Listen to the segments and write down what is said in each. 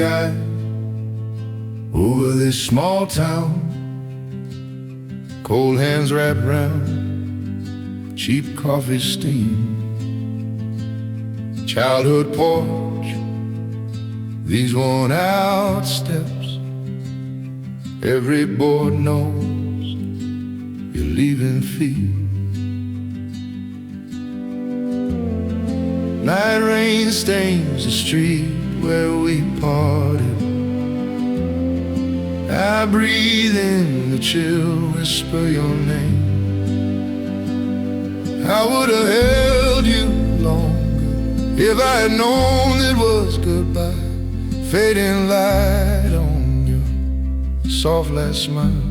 sky over this small town. Cold hands wrapped round cheap coffee steam. Childhood porch, these worn out steps. Every board knows you're leaving feet. Night rain stains the street where we parted. I breathe in the chill, whisper your name. I would have held you longer if I had known it was goodbye. Fading light on your soft last smile.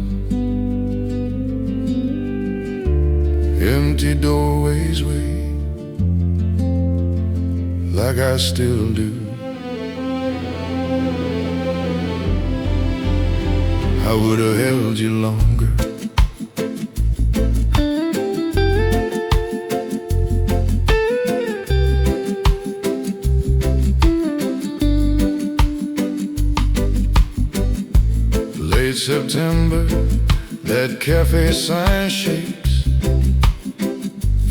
Empty doorways wait like I still do. I would have held you longer. Late September, that cafe sign shakes.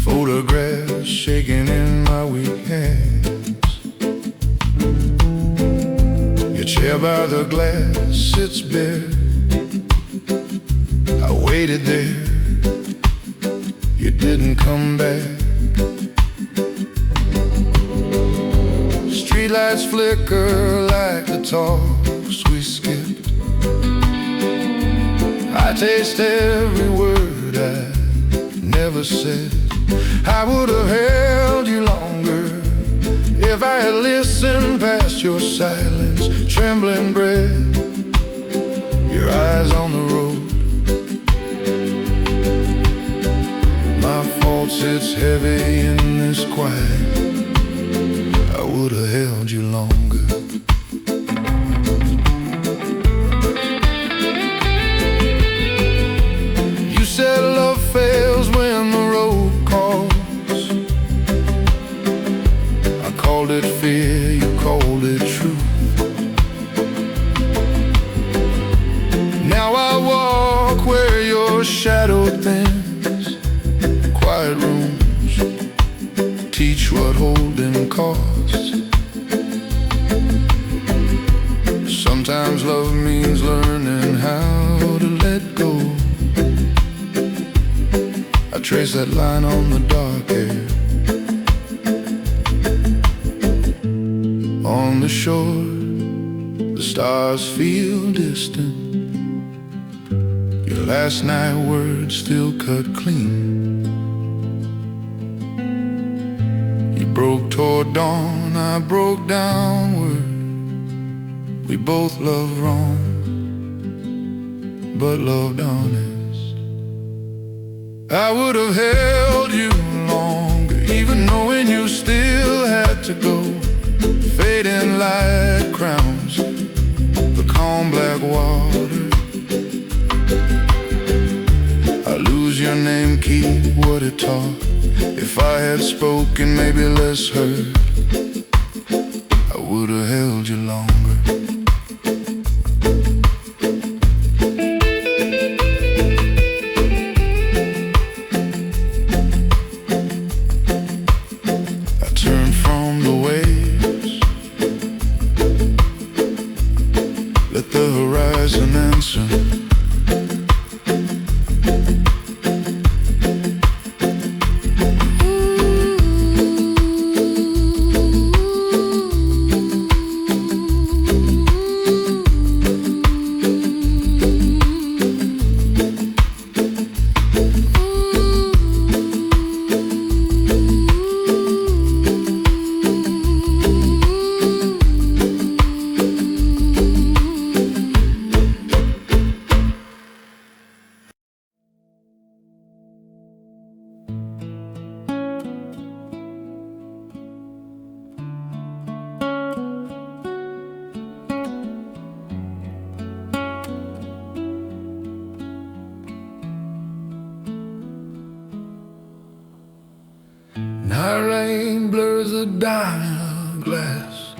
Photographs shaking in my weak hands. Your chair by the glass sits bare. I waited there, you didn't come back. Streetlights flicker like the talks we skipped. I taste every word I never said. I would have held you longer if I had listened past your silence, trembling breath, your eyes on the road. My fault sits heavy in this quiet. I would have held you longer. You said love fails when the road calls. I called it fear, you called it truth. Now I walk where your shadow thins. Quiet rooms teach what holding costs. Sometimes love means learning how to let go. I trace that line on the dark air. On the shore, the stars feel distant. Your last night words still cut clean. You broke toward dawn, I broke downward. We both loved wrong, but loved honest. I would have held you longer, even knowing you still had to go. Fading like crowns, the calm black water. I lose your name, keep what it taught. If I had spoken, maybe less heard, I would have held you longer. Night rain blurs the dial glass,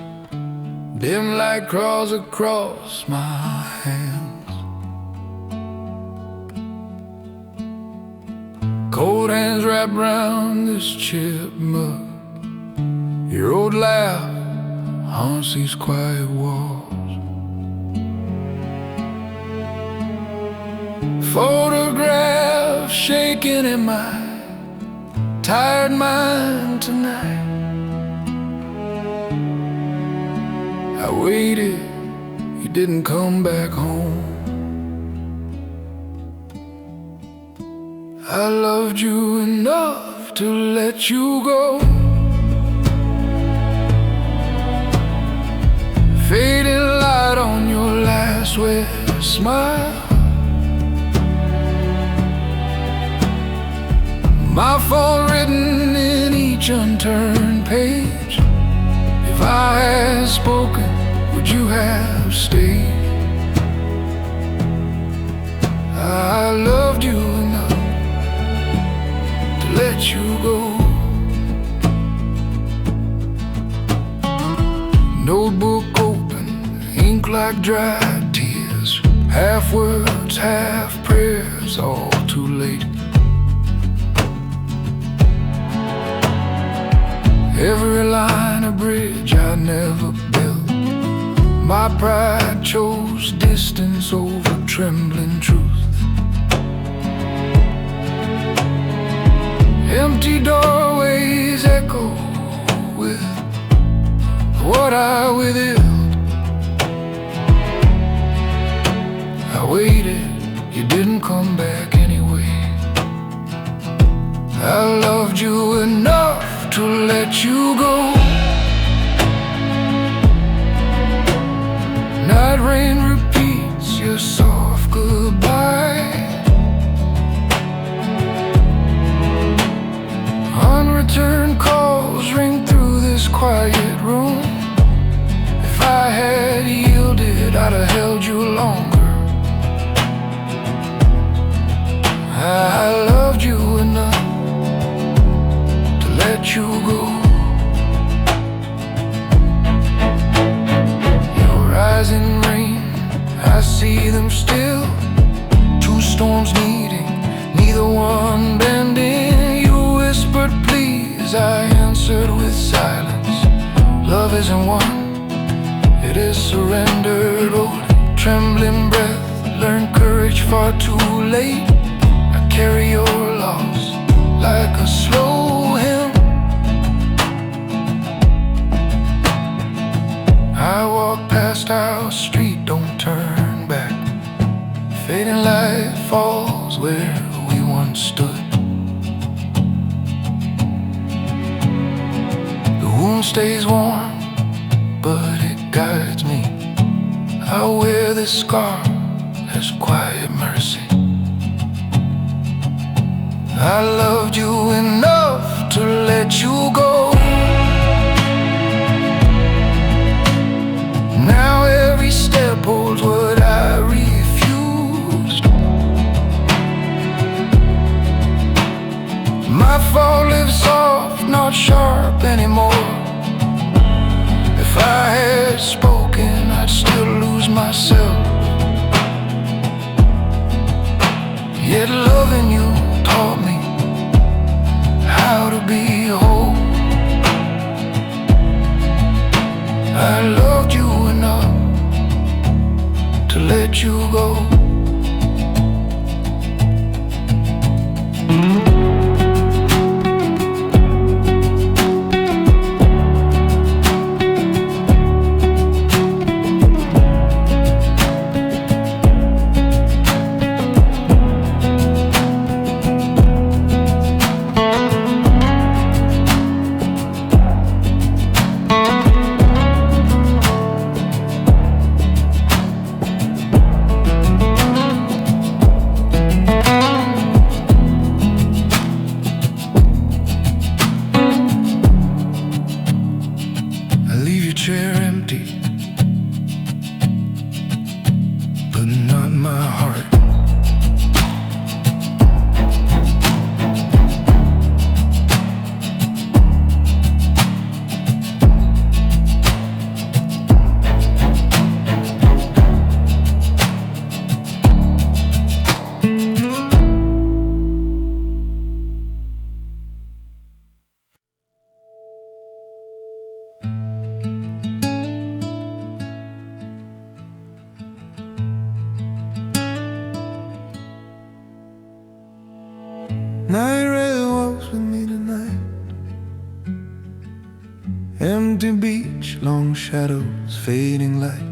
dim light crawls across my hands. Cold hands wrap round this chipped mug. Your old laugh haunts these quiet walls. Photograph shaking in my tired mind tonight. I waited, you didn't come back home. I loved you enough to let you go. Fading light on your last wet smile. My fault written in each unturned page. If I had spoken, would you have stayed? I loved you enough to let you go. Notebook open, ink like dry tears. Half words, half prayers, all too late. Every line a bridge I never built. My pride chose distance over trembling truth. Empty doorways echo with what I withheld. I waited, you didn't come back anyway. I loved you enough to let you go. Night rain repeats your soft goodbye. Unreturned calls ring through this quiet room. If I had yielded, I'd have held you longer. I loved you enough to let you go. Your rising rain, I see them still. Two storms needing, neither one bending. You whispered please, I answered with silence. Love isn't won, it is surrendered. Old trembling breath, learned courage far too late. I carry your loss like a slow hymn. I walk past our street, don't turn back. Fading light falls where we once stood. The wound stays warm, but it guides me. I wear this scar as quiet mercy. I loved you enough to let you go. Now every step holds what I refused. My fault lives soft, not sharp anymore. If I had spoken, I'd still lose myself. Yet loving you taught me how to be whole. I loved you enough to let you go. Night rail walks with me tonight. Empty beach, long shadows, fading light.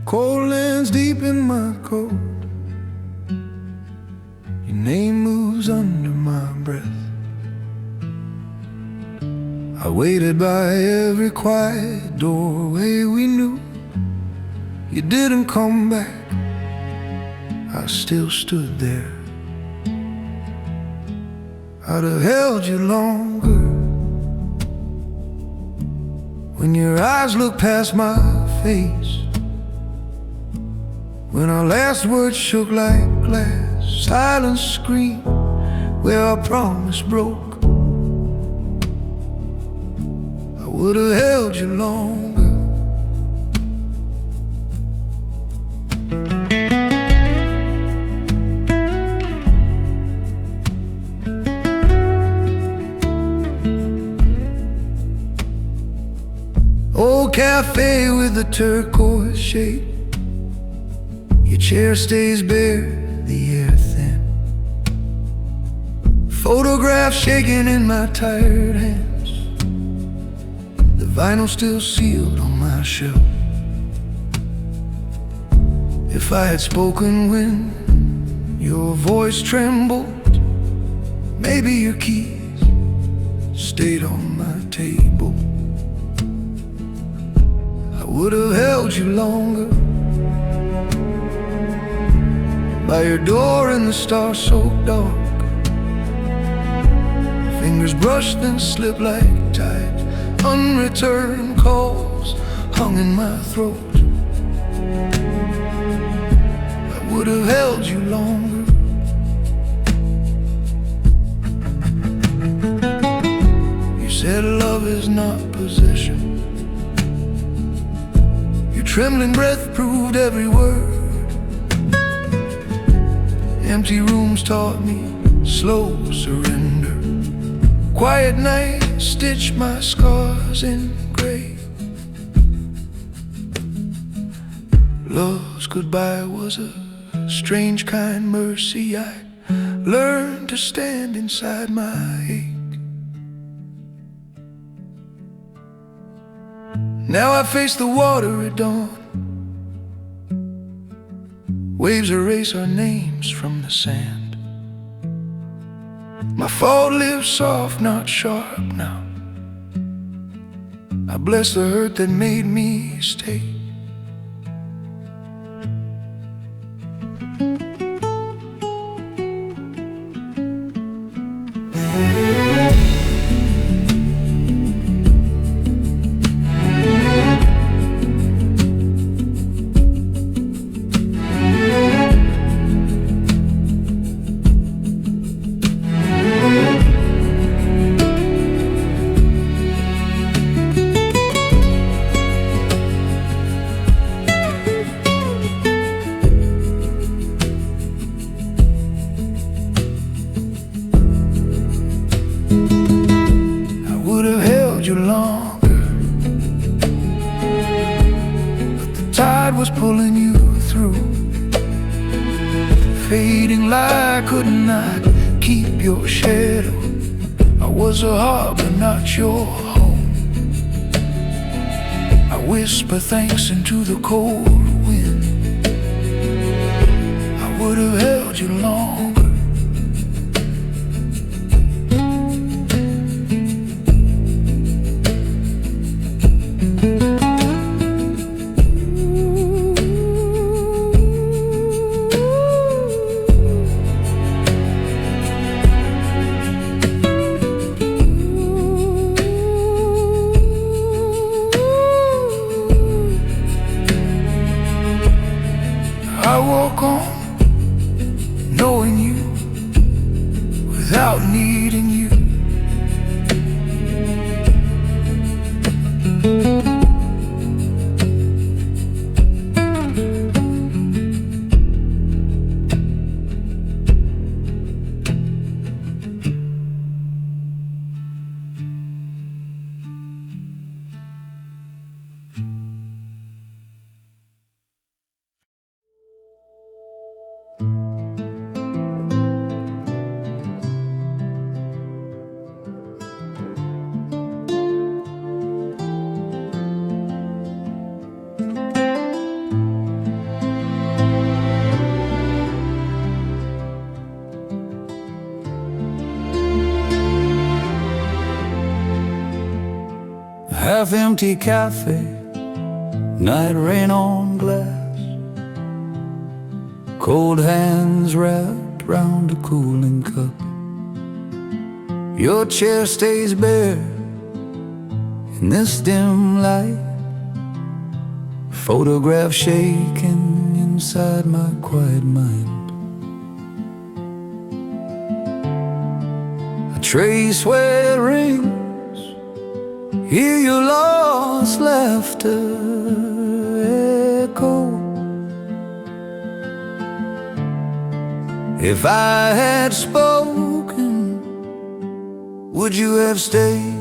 Cold lands deep in my coat. Your name moves under my breath. I waited by every quiet doorway we knew. You didn't come back. I still stood there. I'd have held you longer. When your eyes looked past my face, when our last words shook like glass, silence screamed where our promise broke. I would have held you longer. Old cafe with the turquoise shade. Your chair stays bare, the air thin. Photographs shaking in my tired hands. The vinyl still sealed on my shelf. If I had spoken when your voice trembled, maybe your keys stayed on my table. I would have held you longer. By your door in the star-soaked dark. Fingers brushed and slipped like tides. Unreturned calls hung in my throat. I would have held you longer. You said love is not possession. Your trembling breath proved every word. Empty rooms taught me slow surrender. Quiet night stitched my scars in gray. Love's goodbye was a strange kind mercy. I learned to stand inside my ache. Now I face the water at dawn. Waves erase our names from the sand. My fault lives soft, not sharp now. I bless the hurt that made me stay. You longer, but the tide was pulling you through. Fading light could not keep your shadow. I was a harbor, not your home. I whisper thanks into the cold wind. I would have held you longer. I walk on, knowing you, without needing you. half-empty cafe, night rain on glass, cold hands wrapped round a cooling cup. Your chair stays bare in this dim light, photograph shaking inside my quiet mind. I trace where it rings, hear your lost laughter echo. If I had spoken, would you have stayed?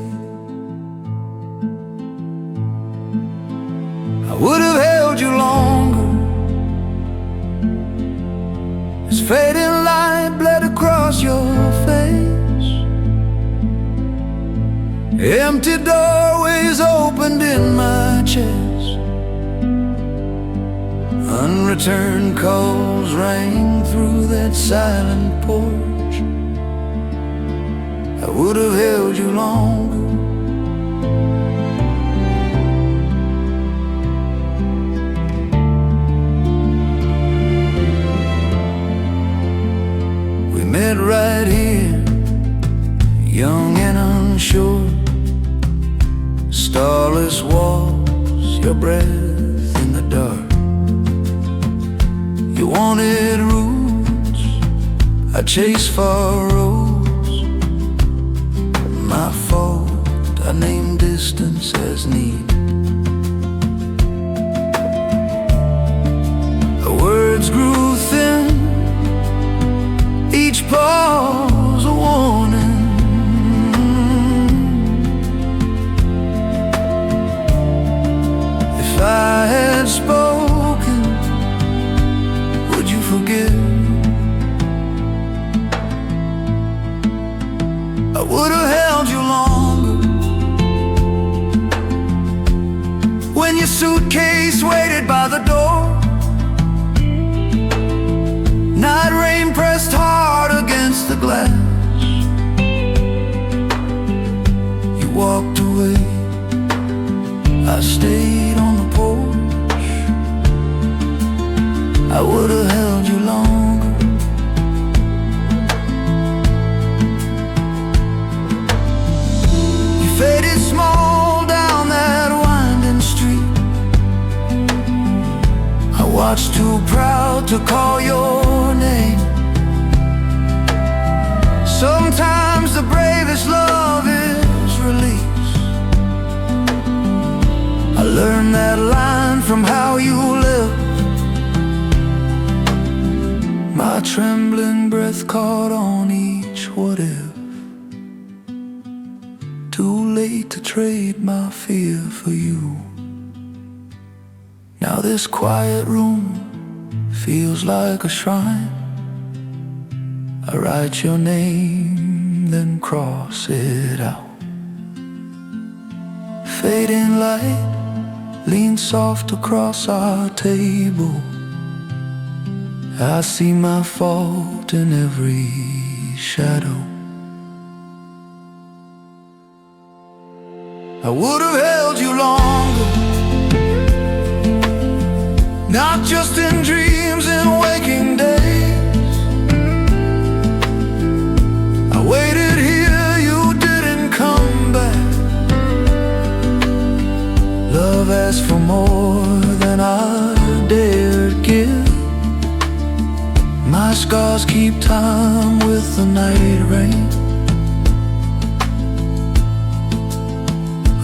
I would have held you longer. As fading light bled across your face, empty doorways opened in my chest, unreturned calls rang through that silent porch. I would have held you longer. We met right here, young and unsure, starless walls, your breath in the dark. You wanted roots, I chased far roads. My fault, I named distance as need. The words grew thin, each pause a warning. If I had spoken, would you forgive? I would have held you longer. When your suitcase waited by the door, night rain pressed hard against the glass. You walked away, I stayed on the porch. I would have held you longer. Faded small down that winding street. I watched, too proud to call your name. Sometimes the bravest love is release. I learned that line from how you lived. My trembling breath caught on each what if. Too late to trade my fear for you. Now this quiet room feels like a shrine. I write your name, then cross it out. Fading light leans soft across our table. I see my fault in every shadow. I would have held you longer, not just in dreams, in waking days. I waited here, you didn't come back. Love asked for more than I dared give. My scars keep time with the night rain.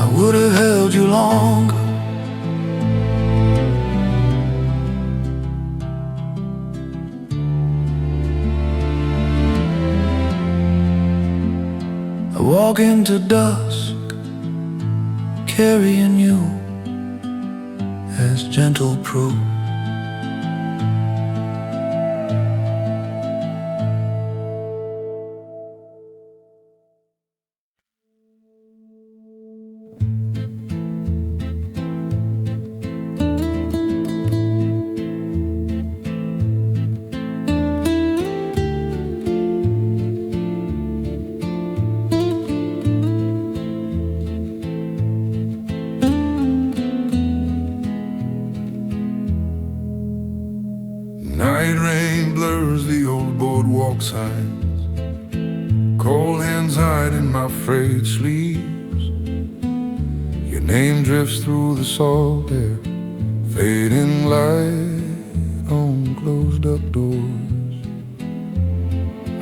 I would have held you longer. I walk into dusk, carrying you as gentle proof. boardwalk signs, cold hands hide in my frayed sleeves. Your name drifts through the salt air, fading light on closed up doors.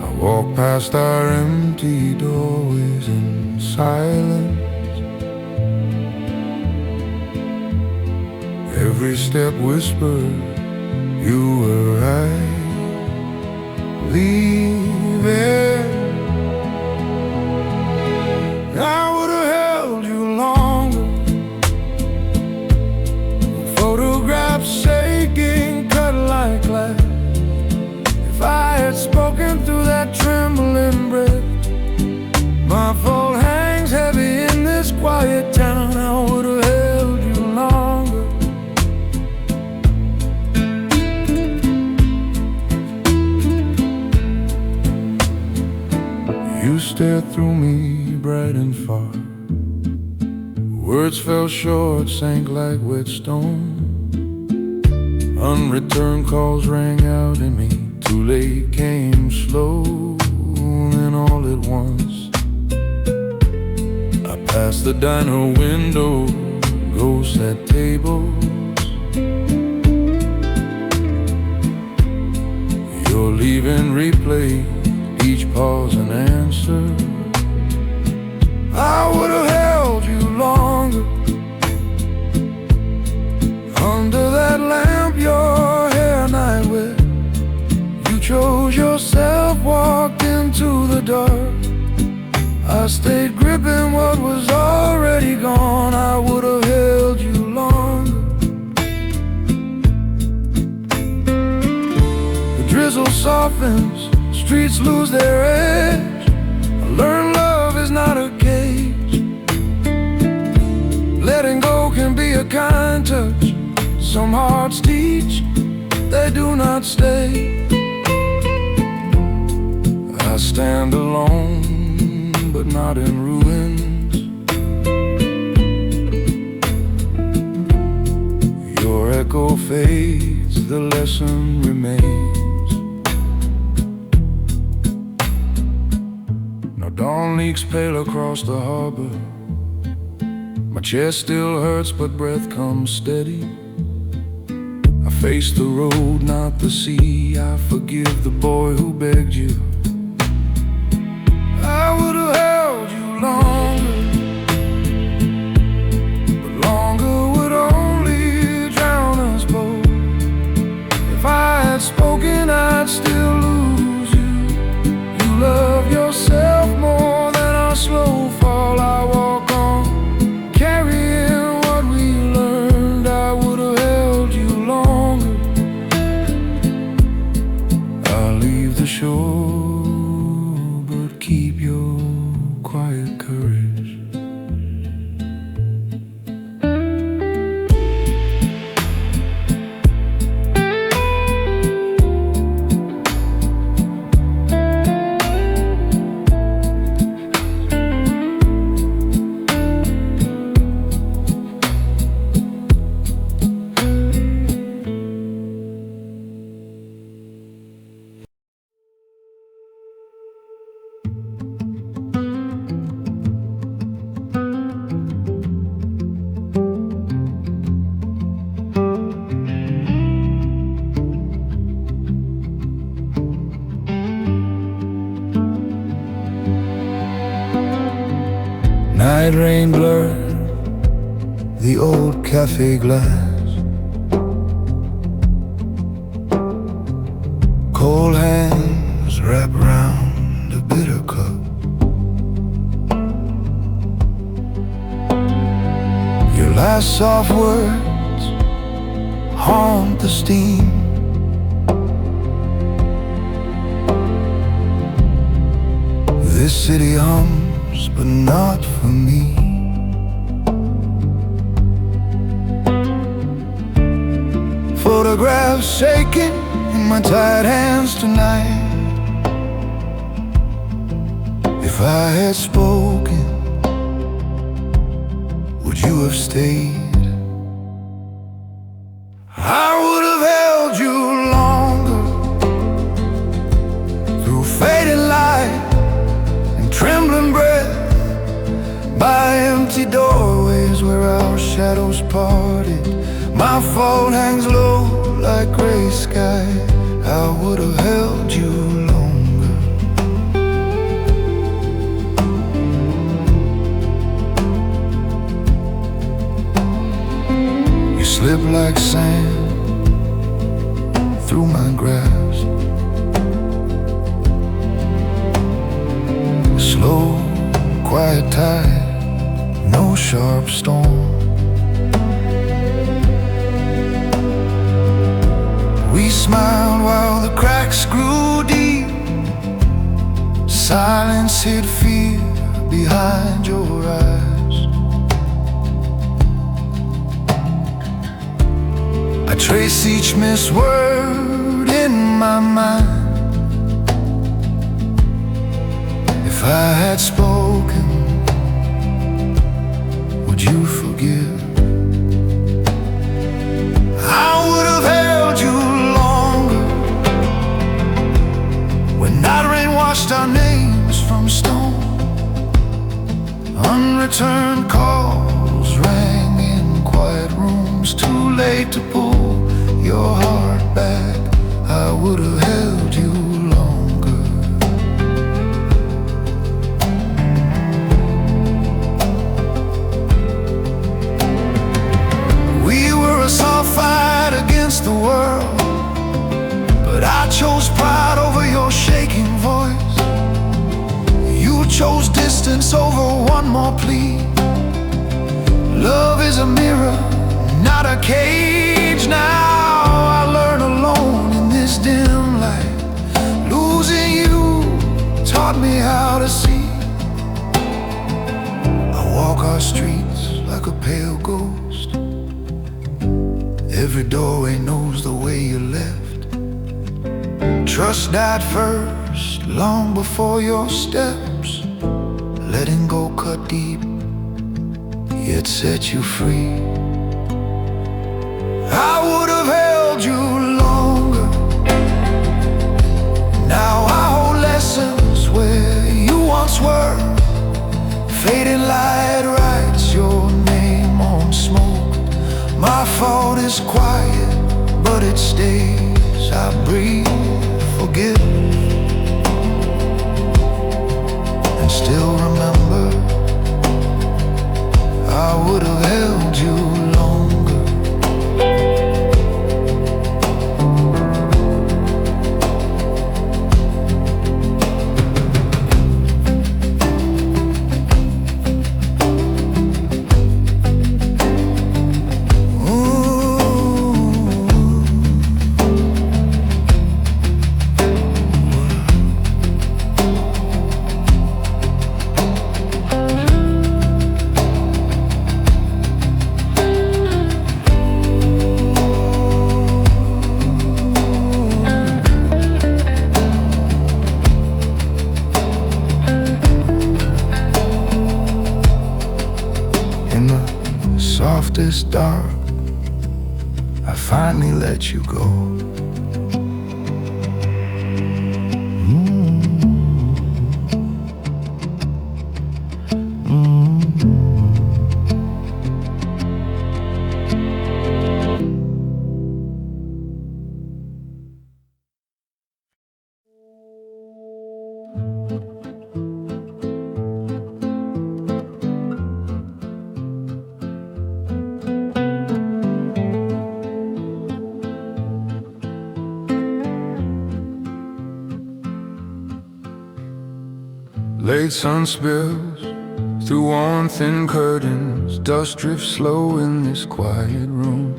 I walk past our empty doorways in silence. Every step whispered, you were right, leaving. I would have held you longer. Photographs shaking, cut like glass. If I had spoken through that trembling breath, my fault hangs heavy in this quiet town. I would have held you longer. You stared through me, bright and far. Words fell short, sank like wet stone. Unreturned calls rang out in me. Too late came slow, and all at once I passed the diner window, ghosts at tables. Your leaving replay, each pause an answer. I would have held you longer. Under that lamp, your hair night wet. You chose yourself, walked into the dark. I stayed gripping what was already gone. I would have held you longer. The drizzle softens, streets lose their edge. I learned love is not a cage. Letting go can be a kind touch. Some hearts teach, they do not stay. I stand alone, but not in ruins. Your echo fades, the lesson remains. Now dawn leaks pale across the harbor. My chest still hurts, but breath comes steady. I face the road, not the sea. I forgive the boy who begged you. I would have held you longer, but longer would only drown us both. If I had spoken, I'd still lose you. You love yourself more than our slow fall. I walk on, carrying what we learned. I would have held you longer. I'll leave the shore, but keep your quiet courage. Night rain blurred the old cafe glass. Cold hands wrap round a bitter cup. Your last soft words haunt the steam. This city hums, but not for me. Photographs shaking in my tired hands tonight. If I had spoken, would you have stayed? I would have held you longer. shadows parted. My fault hangs low like gray sky. I would have held you longer. You slip like sand through my grass. Slow, quiet tide, no sharp storm. We smiled while the cracks grew deep. Silence hid fear behind your eyes. I trace each missed word in my mind. If I had spoken, would you forgive? I would have held you longer. When night rain washed our names from stone, unreturned calls rang in quiet rooms. Too late to pull your heart back. I would have held you longer. We were a soft fight against the world, but I chose pride over your shaking voice. You chose distance over one more plea. Love is a mirror, not a cage. Now I learn alone in this dim light. Losing you taught me how to see. I walk our streets like a pale ghost. Every doorway knows the way you left. Trust died first, long before your steps. Letting go cut deep, yet set you free. I would have held you longer. Now I hold lessons where you once were. Fading light writes your name on smoke. My fault is quiet, but it stays. I breathe, forgive, and still remember. I would have held you longer. This dark, I finally let you go. Late sun spills through worn thin curtains. Dust drifts slow in this quiet room.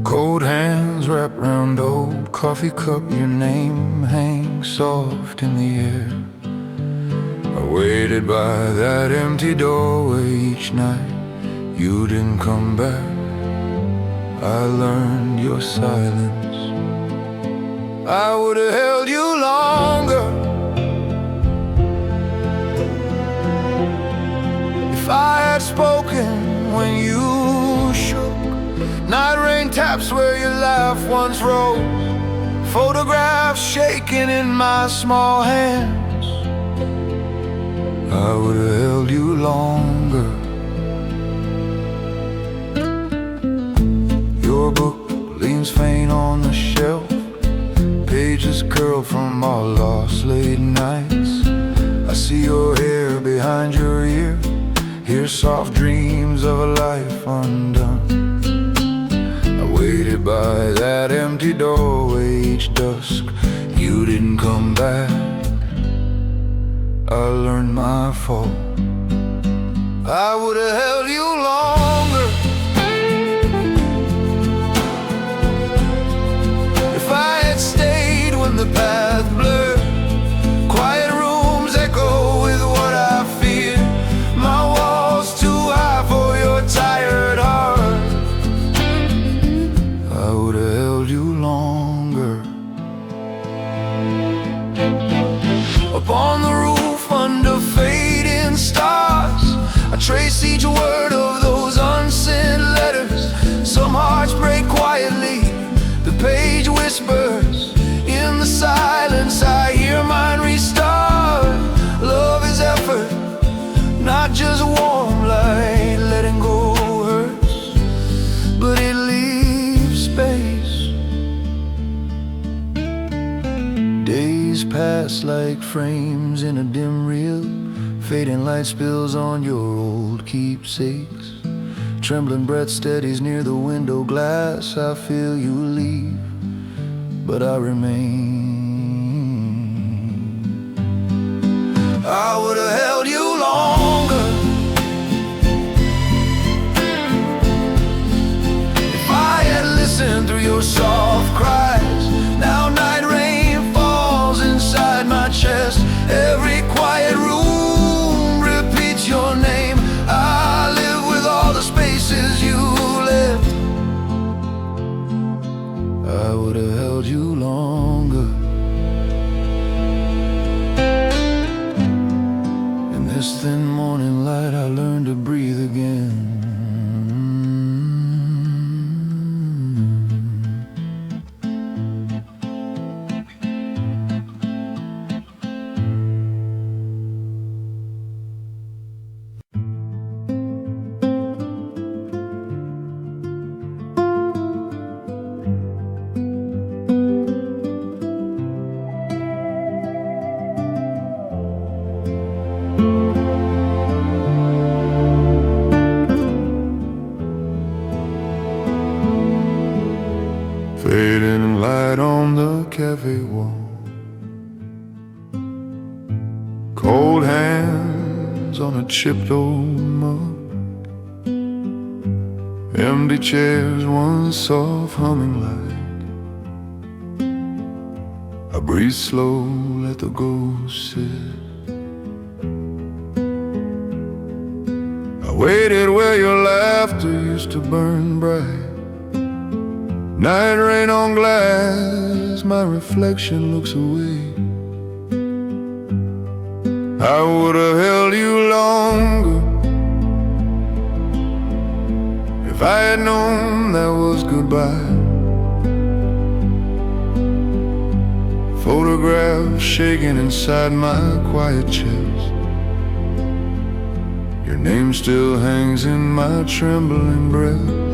Cold hands wrap round old coffee cup. Your name hangs soft in the air. I waited by that empty doorway each night. You didn't come back. I learned your silence. I would have held you longer. I had spoken when you shook. Night rain taps where your laugh once rose. Photographs shaking in my small hands. I would have held you longer. Your book leans faint on the shelf, pages curl from our lost late nights. I see your hair behind your ear, hear soft dreams of a life undone. I waited by that empty doorway each dusk. You didn't come back. I learned my fault. I would have held you longer if I had stayed when the path blurred. Quiet rooms echo with what I fear. My walls too high for your tired heart. I would have held you longer. Upon the roof under fading stars, I trace each word of those unsent letters. Some hearts break quietly, the page whispers. In the silence I hear mine restart. Love is effort, not just warm light. Letting go hurts, but it leaves space. Days pass like frames in a dim reel. Fading light spills on your old keepsakes. Trembling breath steadies near the window glass. I feel you leave, but I remain. I would have held you longer if I had listened through your soft cries. Now night rain falls inside my chest. Every quiet room repeats your name. I live with all the spaces you left. I would have held you longer. In this thin morning light I learned to breathe again. Fading light on the cafe wall. Cold hands on a chipped old mug. Empty chairs, one soft humming light. I breathe slow, let the ghost sit. I waited where your laughter used to burn bright. Night rain on glass, my reflection looks away. I would have held you longer if I had known that was goodbye. Photographs shaking inside my quiet chest. Your name still hangs in my trembling breath.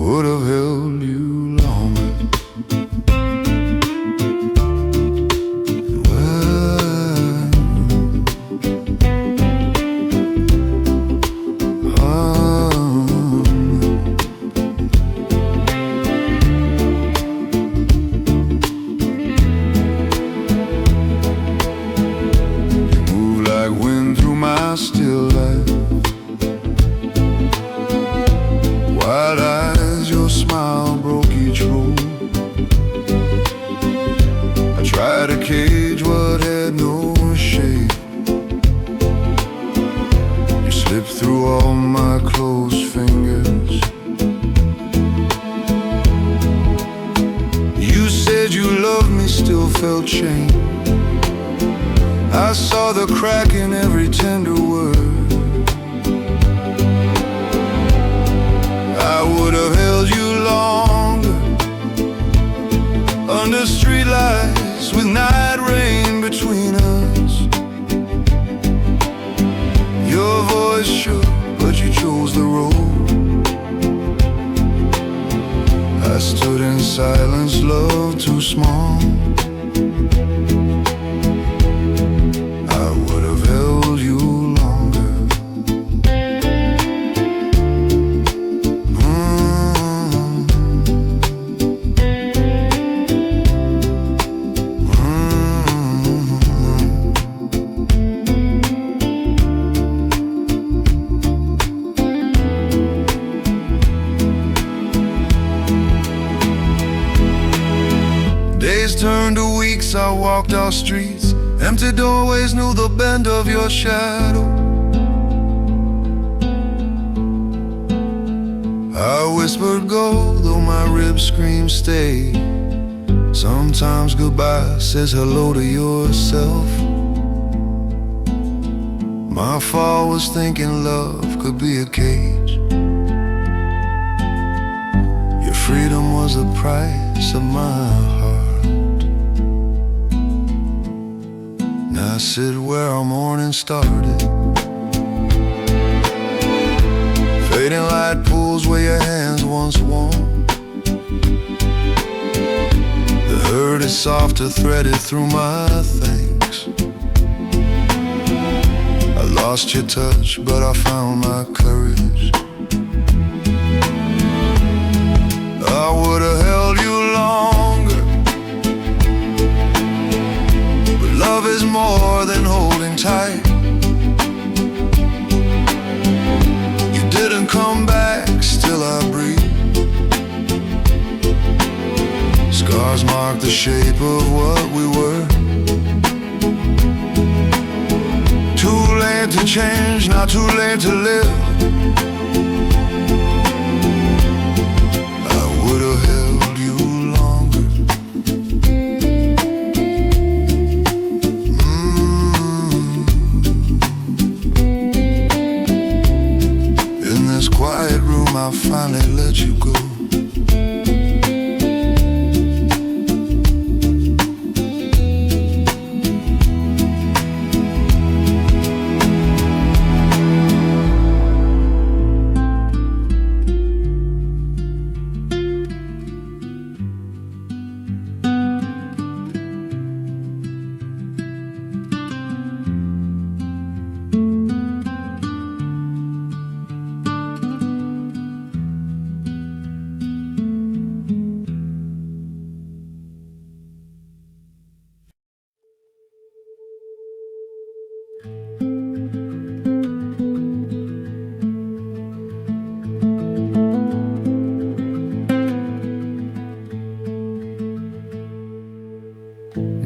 Would have held you longer. You move like wind through my still life. Wide eyes, your smile broke each rule. I tried to cage what had no shape. You slipped through all my closed fingers. You said you loved me, still felt shame. I saw the crack in every tender word. I would have held you longer under streetlights with night rain between us. Your voice shook, but you chose the road. silence, love too small. I would have held you longer. Days turned to weeks, I walked our streets. Empty doorways knew the bend of your shadow. I whispered go, though my ribs screamed stay. Sometimes goodbye says hello to yourself. My fault was thinking love could be a cage. Your freedom was the price of my heart. Now I sit where our morning started. Fading light pools where your hands once warm. The hurt is softer threaded through my thanks. I lost your touch, but I found my courage. I would have held you longer, but love is more than holding tight. You didn't come back, still I breathe. Scars mark the shape of what we were. Too late to change, not too late to live. I would have held you longer. In this quiet room I finally let you go.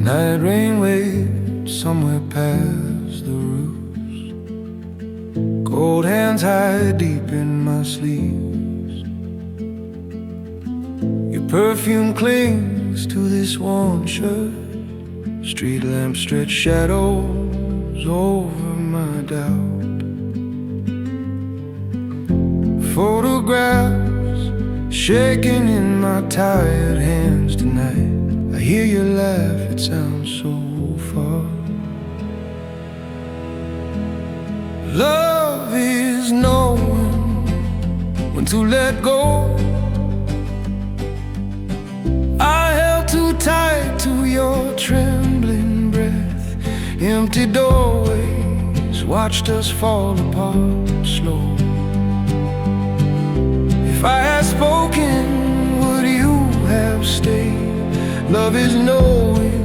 Night rain waves somewhere past the roofs. Cold hands hide deep in my sleeves. Your perfume clings to this worn shirt. Street lamps stretch shadows over my doubt. Photographs shaking in my tired hands tonight. I hear you laugh, it sounds so far. Love is knowing when to let go. I held too tight to your trembling breath. Empty doorways watched us fall apart slow. If I had spoken, would you have stayed? Love is knowing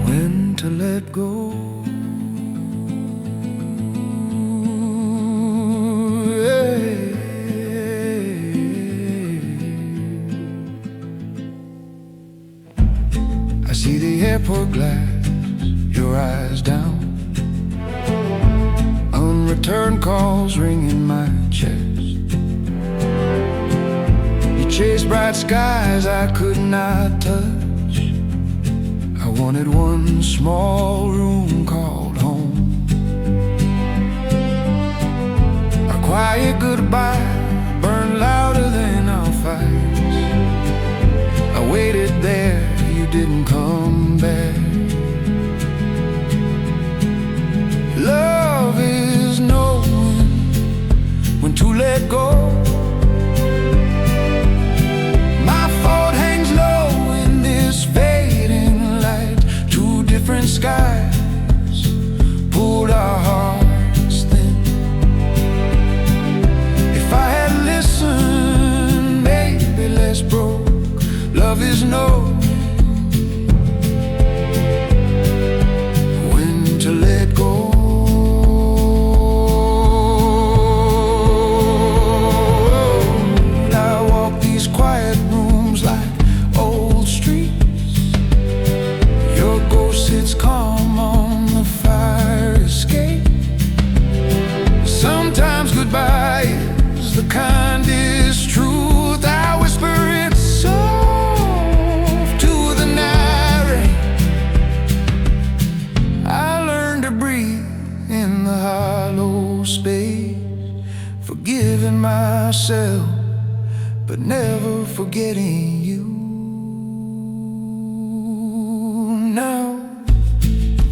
when to let go. I see the airport glass, your eyes down. Unreturned calls ring in my chest. Chased bright skies I could not touch. I wanted one small room called home. Our quiet goodbye burned louder than our fights. I waited there, you didn't come back. Love is knowing when to let go. love is knowing when to let go. I walk these quiet rooms like old streets. Your ghost sits calm on the fire escape. Sometimes goodbye is the kindest truth. I whisper it soft to the night rain. I learned to breathe in the hollow space, forgiving myself but never forgetting you. Now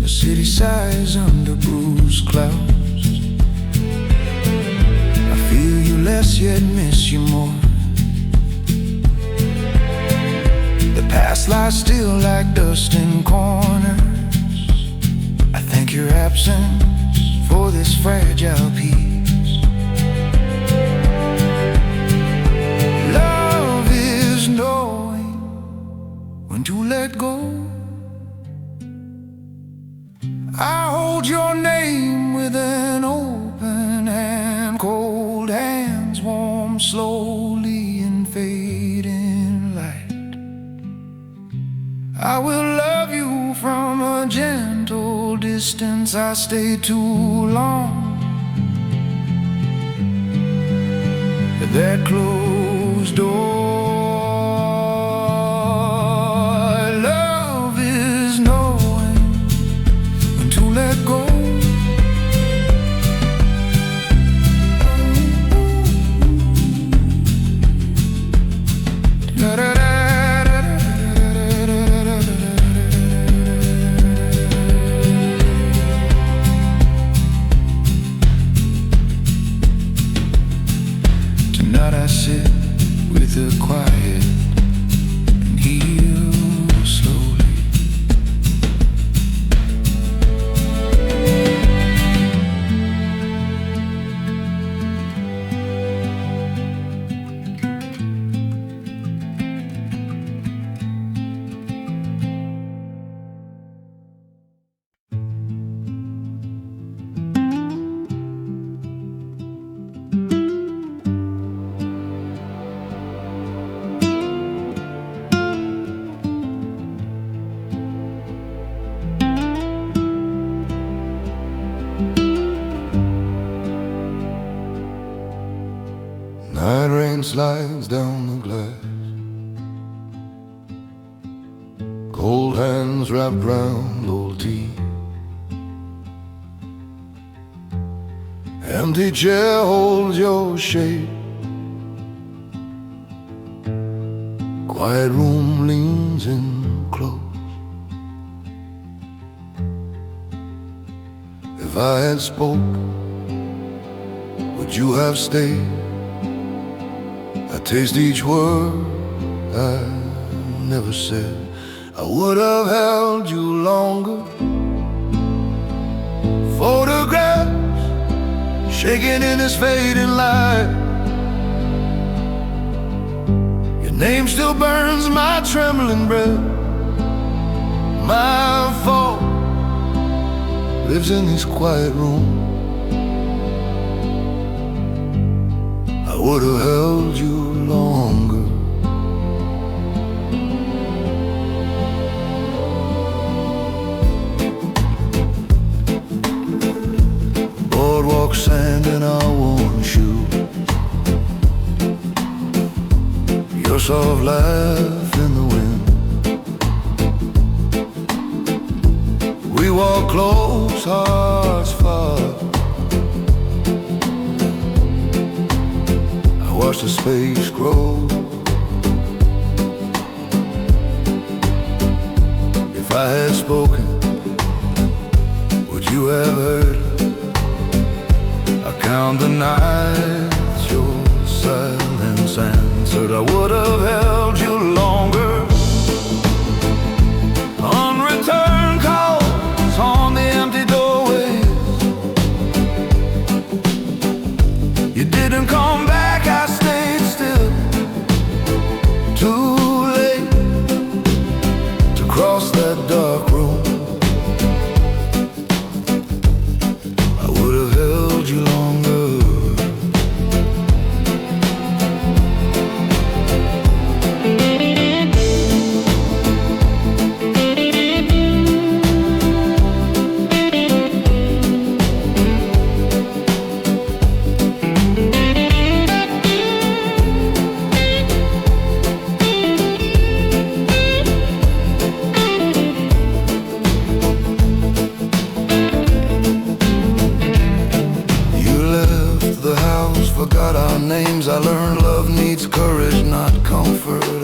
the city sighs under bruised clouds. I feel you less yet miss you more. The past lies still like dust in corners. I thank your absence for this fragile piece. Love is knowing when to let go. I hold your name with an open hand, cold hands warm slowly in fading light. I will love you from a gentle distance. I stay too long at that closed door. Love is knowing when to let go. Tonight I sit with the quiet and heal slowly. Night rain slides down the glass, cold hands wrapped round old tea. Empty chair holds your shape, quiet room leans in close. If I had spoke, would you have stayed? I taste each word I never said. I would have held you longer. Photographs shaking in this fading light. Your name still burns my trembling breath. My fault lives in these quiet rooms. I would have held you longer. Boardwalk sand in our worn shoes, your soft laugh in the wind. We walk close, hearts far. Watch the space grow. If I had spoken, would you have heard? I count the nights your silence answered. I would have held you longer. Unreturned calls on the empty doorways. You didn't come back, I stayed still. Too late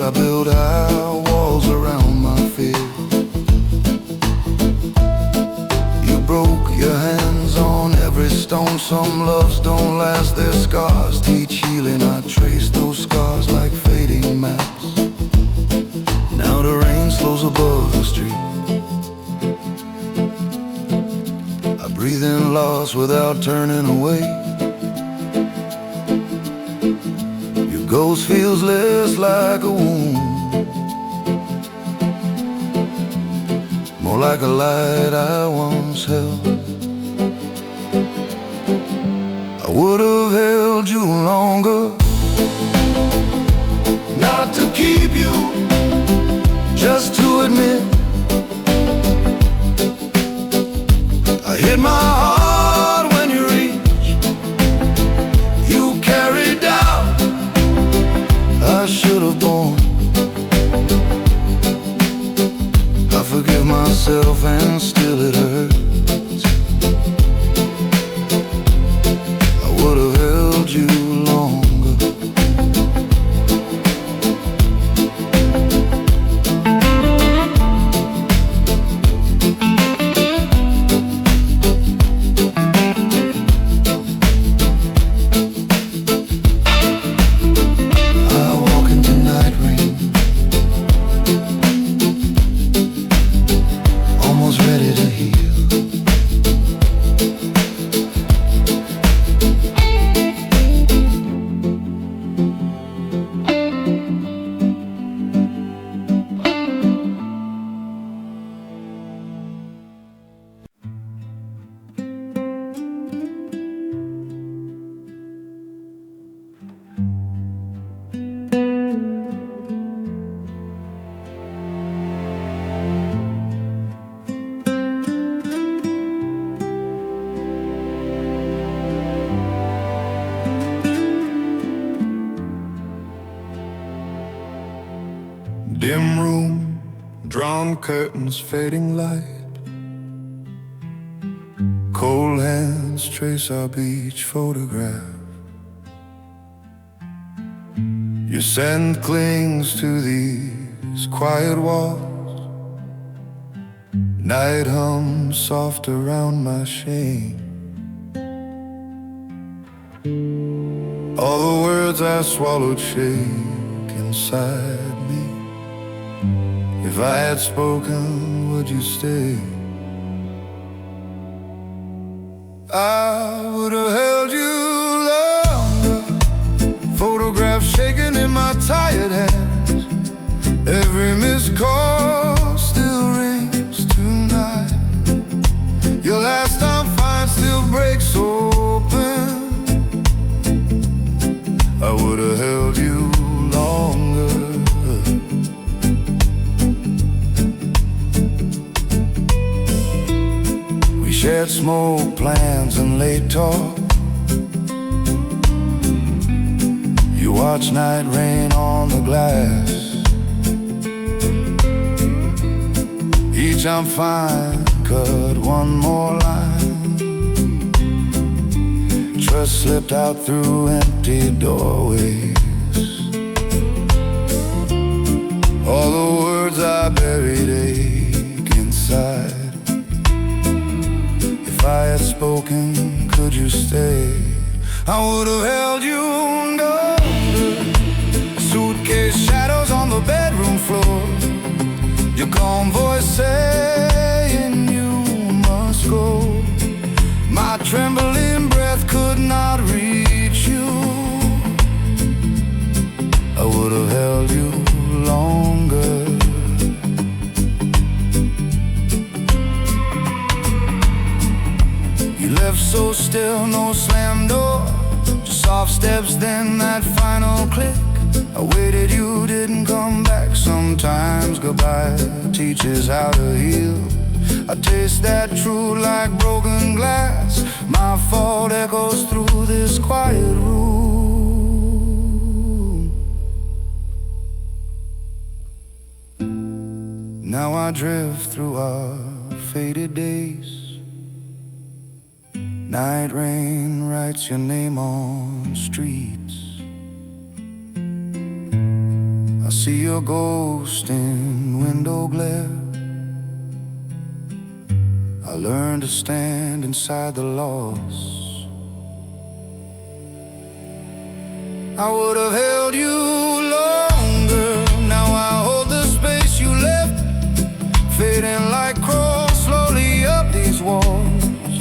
I built high walls around my fear. You broke your hands on every stone. Some loves don't last, their scars teach healing. I trace those scars like fading maps. Now the rain slows above the street. I breathe in loss without turning away. Your ghost feels less like a wound, more like a light I once held. I would have held you longer, not to keep you, just to admit I hit my heart when you reached. You carried out, I should have borne. I forgive myself and still it hurts. I would have held you longer. Dim room, drawn curtains, fading light. Cold hands trace our beach photograph. Your scent clings to these quiet walls. Night hums soft around my shame. All the words I swallowed shake inside me. If I had spoken, would you stay? I would have held you longer. Photographs shaking in my tired hands. Every missed call still rings tonight. Your last time fine still breaks open. I would have held you longer. Shared smoke, plans, and late talk. You watch night rain on the glass. Each I'm fine, cut one more line. Trust slipped out through empty doorways. All the words I buried ache inside. If I had spoken, could you stay? I would have held you under. Suitcase shadows on the bedroom floor. Your calm voice saying you must go. My trembling breath could not reach you. I would have held you longer. You left so still, no slam door. Just soft steps, then that final click. I waited, you didn't come back. Sometimes goodbye teaches how to heal. I taste that truth like broken glass. My fault echoes through this quiet room. Now I drift through our faded days. Night rain writes your name on streets. I see your ghost in window glare. I learned to stand inside the loss. I would have held you longer. Now I hold the space you left, fading like crows slowly up these walls.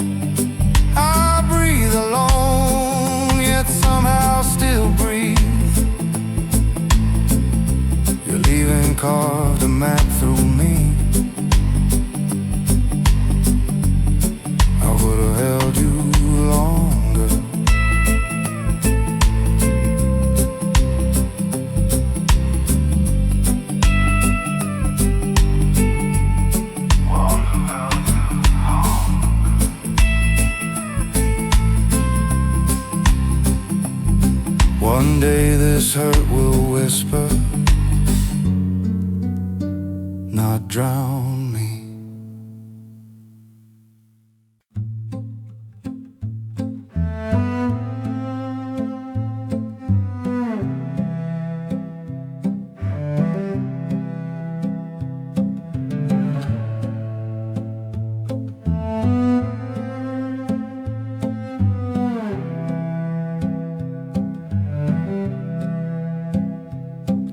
I breathe alone, yet somehow still breathe. You're leaving carved a map through me. I would have held you longer. One day this hurt will whisper, not drown me.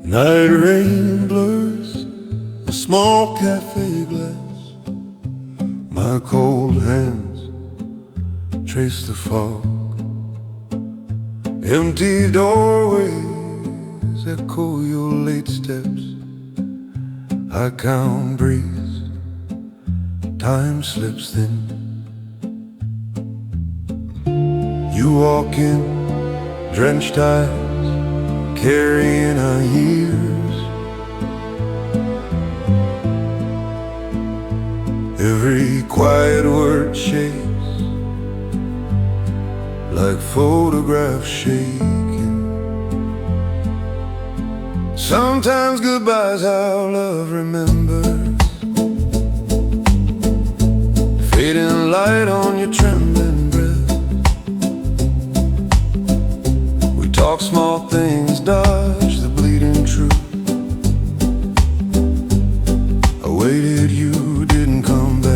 Night rain blurs a small cafe glass. My cold hands trace the fog. Empty doorways echo your late steps. I count breeze, time slips thin. You walk in, drenched eyes, carrying our years. Every quiet word shakes like photographs shaking. Sometimes goodbye's how love remembers. Fading light on your trembling breath. We talk small things, dodge the bleeding truth. I waited, you didn't come back.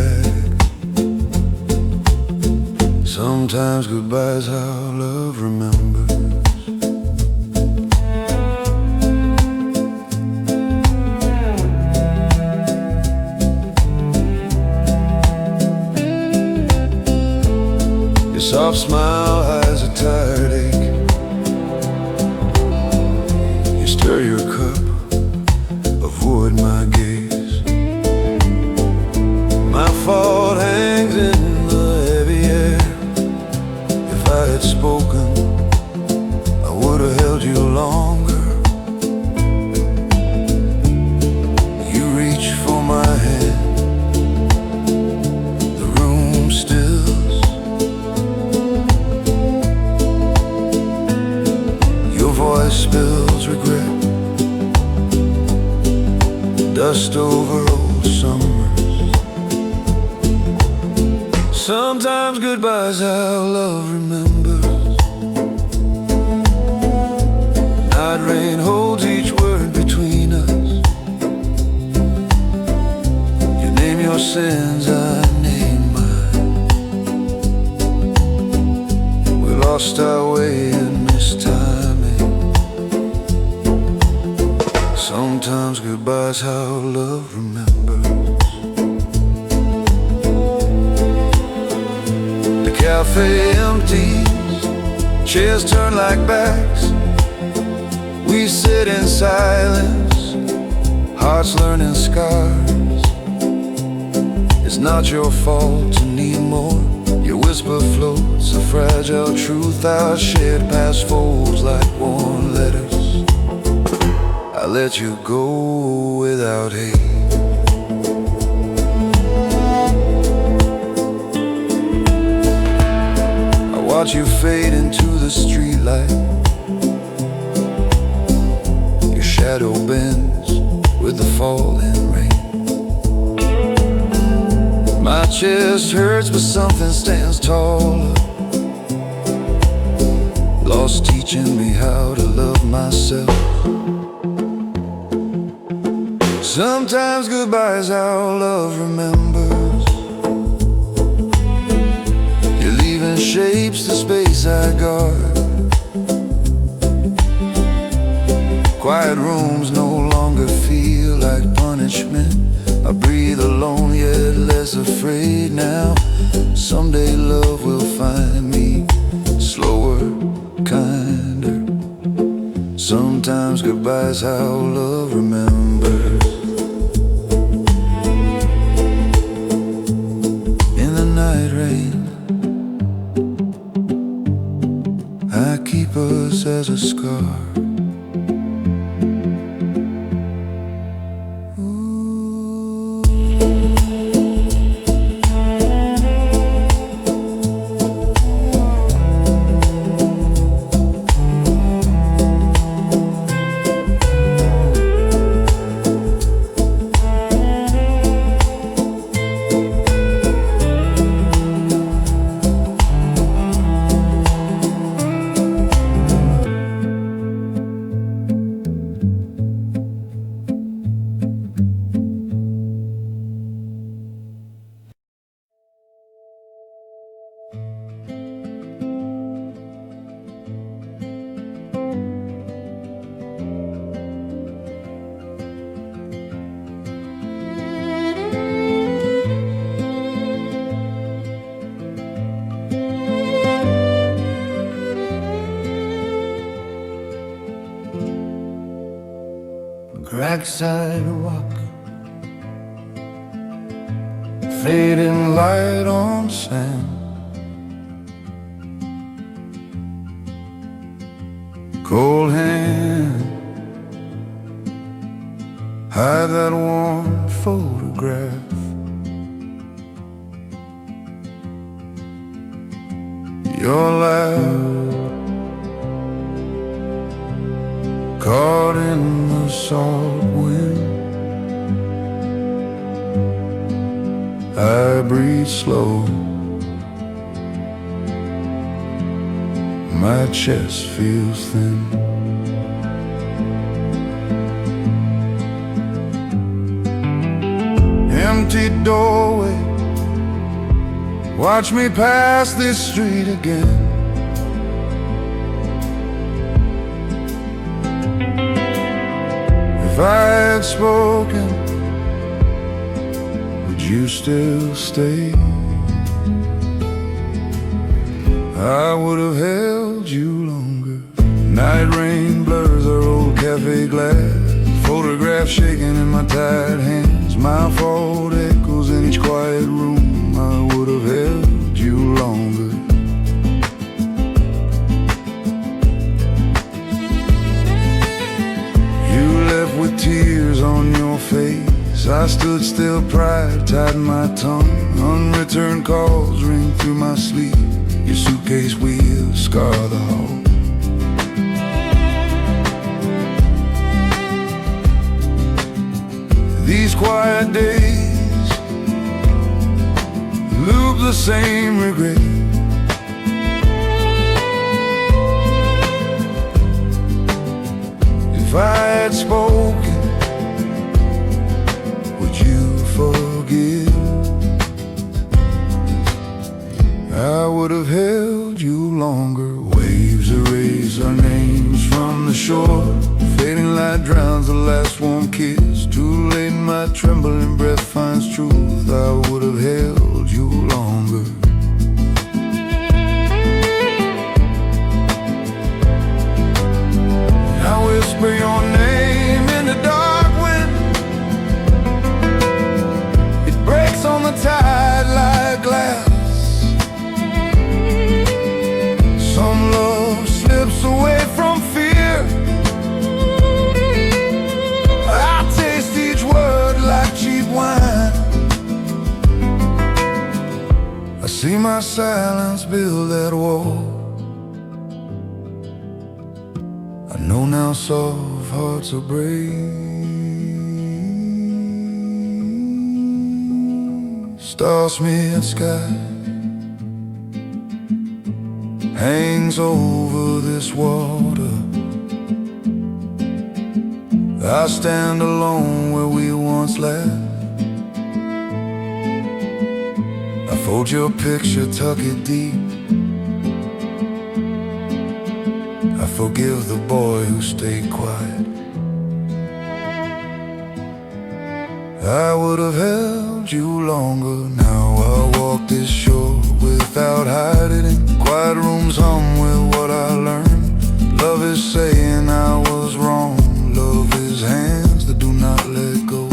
Sometimes goodbye's how love remembers. Your soft smile hides a tired ache. You stir your cup, avoid my gaze. My fault hangs in the heavy air. If I had spoken, I would have held you longer. You reach for my hand, the room stills. Your voice spills regret, dust over old summers. Sometimes goodbye's how love remembers. Night rain holds each word between us. You name your sins, I name mine. We lost our way in mistiming. Sometimes goodbye's how love remembers. The cafe empties, chairs turn like backs. We sit in silence, hearts learning scars. It's not your fault to need more. Your whisper floats, a fragile truth. Our shared past folds like worn letters. I let you go without hate. I watch you fade into the streetlight. Your shadow bends with the falling rain. My chest hurts, but something stands taller. Lost teaching me how to love myself. Sometimes goodbye is how love remembers. You're leaving shapes the space I guard. Quiet rooms no longer feel like punishment. I breathe alone yet less afraid now. Someday love will find me, slower, kinder. Sometimes goodbye is how love remembers. In the night rain, I keep us as a scar. Cracked sidewalk, fading light on sand. Cold hand, hide that worn photograph. Your laugh, caught in the salt wind. I breathe slow, my chest feels thin. Empty doorway, watch me pass this street again. If I had spoken, would you still stay? I would have held you longer. Night rain blurs our old cafe glass. Photograph shaking in my tired hands. My fault echoes in each quiet room. I would have held you longer. With tears on your face, I stood still, pride tied my tongue. Unreturned calls ring through my sleep. Your suitcase wheels scar the hall. These quiet days loop the same regret. If I had spoken, would you forgive? I would have held you longer. Waves erase our names from the shore. Fading light drowns the last warm kiss. Too late my trembling breath finds truth. I would have held you longer. I whisper your name in the dark wind. It breaks on the tide like glass. Some love slips away from fear. I taste each word like cheap wine. I see my silence build that wall. I know now soft hearts will break. Star-smeared sky hangs over this water. I stand alone where we once laughed. I fold your picture, tuck it deep. I forgive the boy who stayed quiet. I would have held you longer. Now I walk this shore without hiding it. Quiet rooms hum with what I learned. Love is saying I was wrong. Love is hands that do not let go.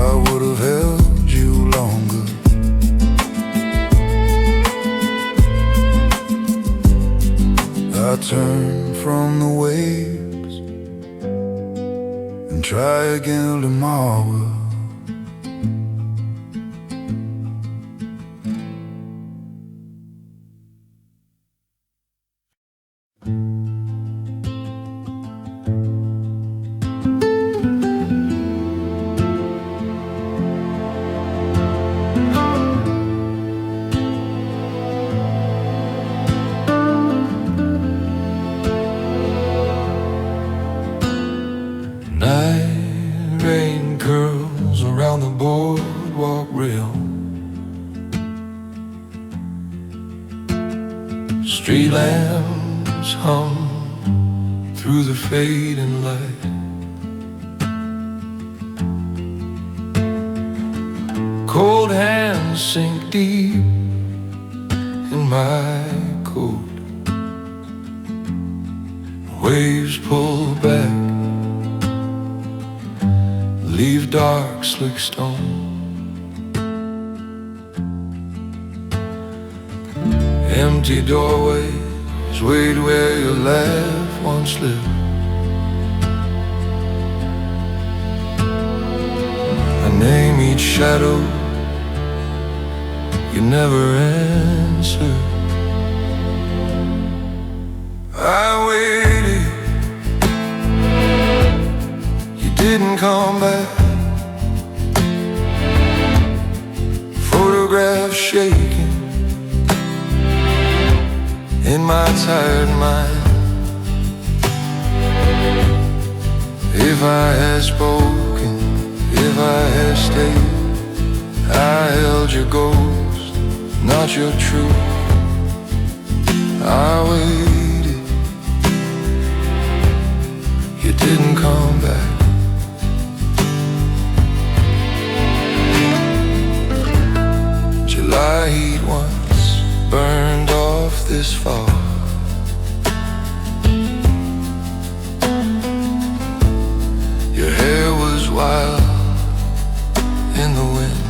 I would have held you longer. I turn from the waves and try again tomorrow. Night rain curls around the boardwalk rail. Street lamps hum through the fading light. Cold hands sink deep in my coat. Waves pull back, leave dark slick stone. Empty doorways wait where your laugh once lived. I name each shadow you never answer. I waited, you didn't come back. Photographs shaking in my tired mind. If I had spoken, if I had stayed, I held your ghost, not your truth. I waited, you didn't come back. July heat once burned off this fall. Your hair was wild in the wind.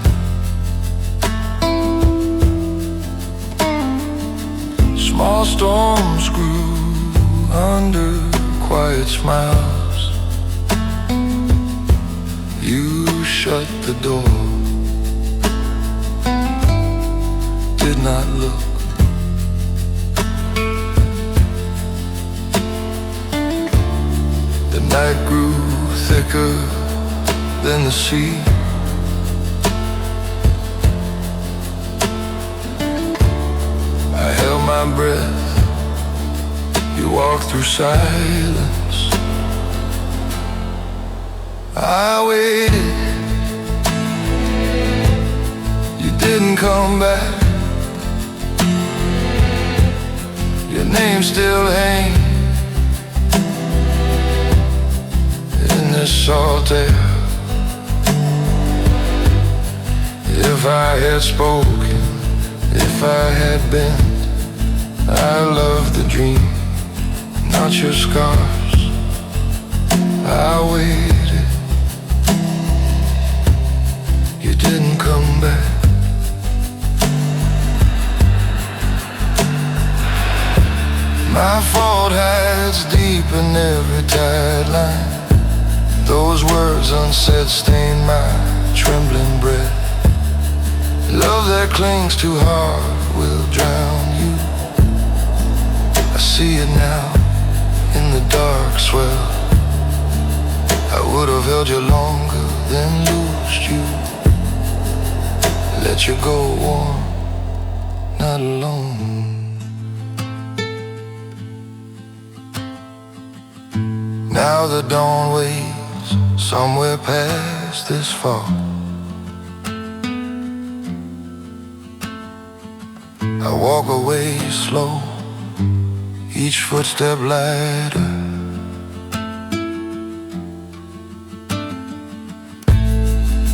Small storms grew under quiet smiles. You shut the door, did not look. The night grew thicker than the sea. I held my breath, you walked through silence. I waited, you didn't come back. Your name still hangs in this salt air. If I had spoken, if I had been, I love the dream, not your scars. I waited, you didn't come back. My fault hides deep in every tide line. Those words unsaid stain my trembling breath. Love that clings too hard will drown you. I see it now in the dark swell. I would have held you longer than loosed you. Let you go warm, not alone. Now the dawn waits stars somewhere past this far. I walk away slow, each footstep lighter.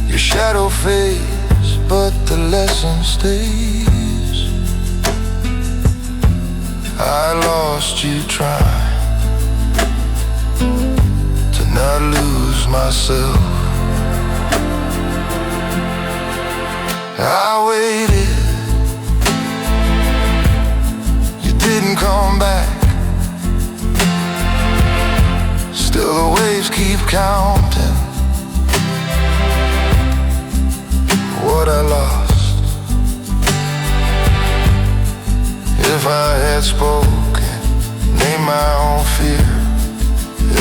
Your shadow fades, but the lesson stays. I lost you trying to not lose myself. I waited, you didn't come back. Still the waves keep counting what I lost. If I had spoken, named my own fear,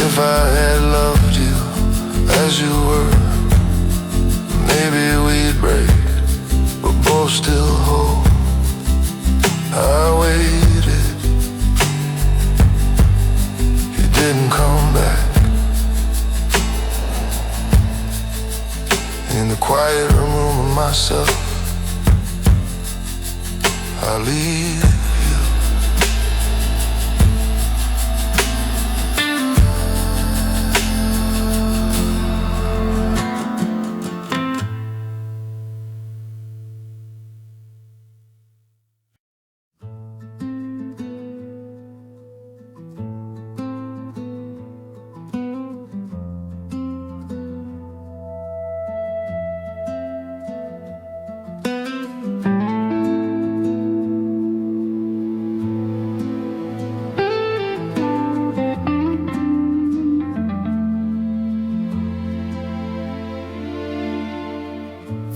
if I had loved you as you were, maybe we'd break, but both still whole. I waited, you didn't come back. In the quiet room of myself, I leave you.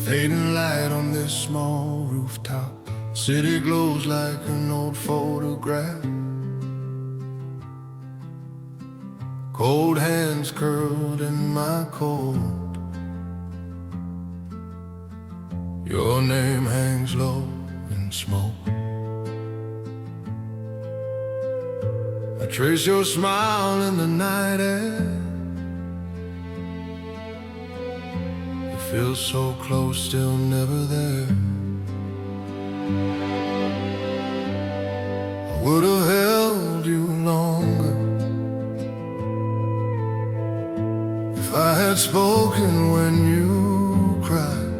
Fading light on this small rooftop, city glows like an old photograph. Cold hands curled in my coat, your name hangs low in smoke. I trace your smile in the night air. Feel so close, still never there. I would have held you longer if I had spoken when you cried.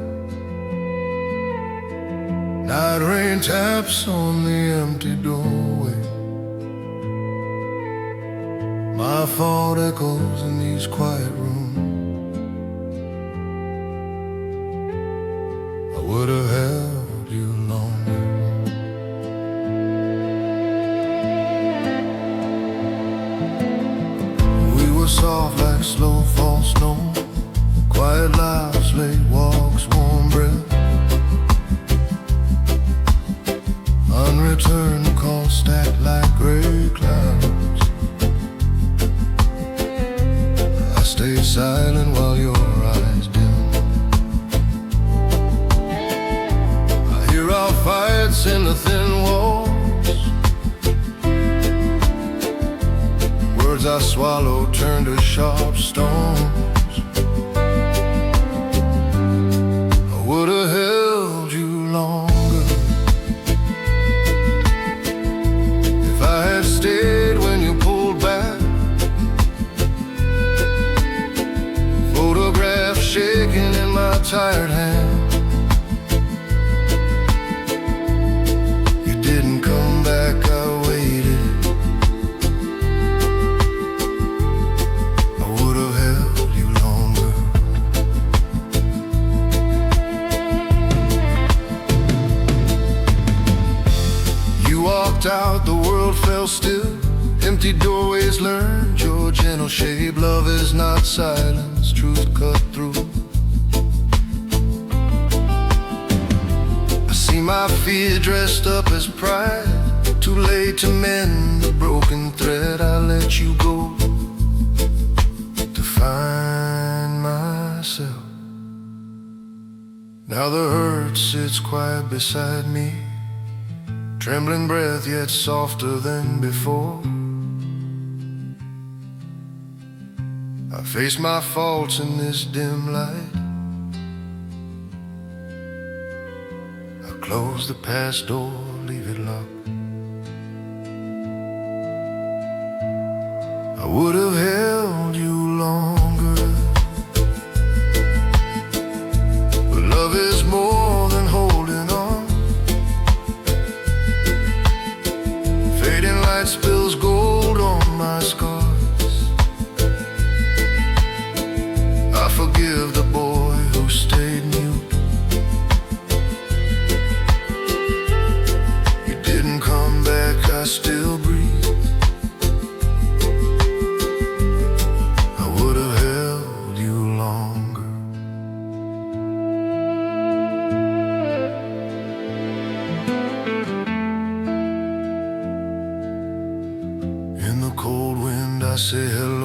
Night rain taps on the empty doorway. My fault echoes in these quiet rooms. Would have held you longer. We were soft like slow fall snow, quiet lives, late walks, warm breath. Unreturned calls stacked like gray clouds. I stayed silent while your eyes dim. Our fights in the thin walls, words I swallowed turned to sharp stones. I would have held you longer if I had stayed when you pulled back. Photograph shaking in my tired hand. Out, the world fell still, empty doorways learned your gentle shape. Love is not silence, truth cut through. I see my fear dressed up as pride, too late to mend the broken thread. I let you go to find myself. Now the hurt sits quiet beside me, trembling breath yet softer than before. I face my faults in this dim light. I close the past door, leave it locked. I would have held you longer, but love is more than holding on. Fading light spills gold on my scars. I forgive the boy who stayed mute. You didn't come back, I still breathe. I would have held you longer. In the cold wind I say hello.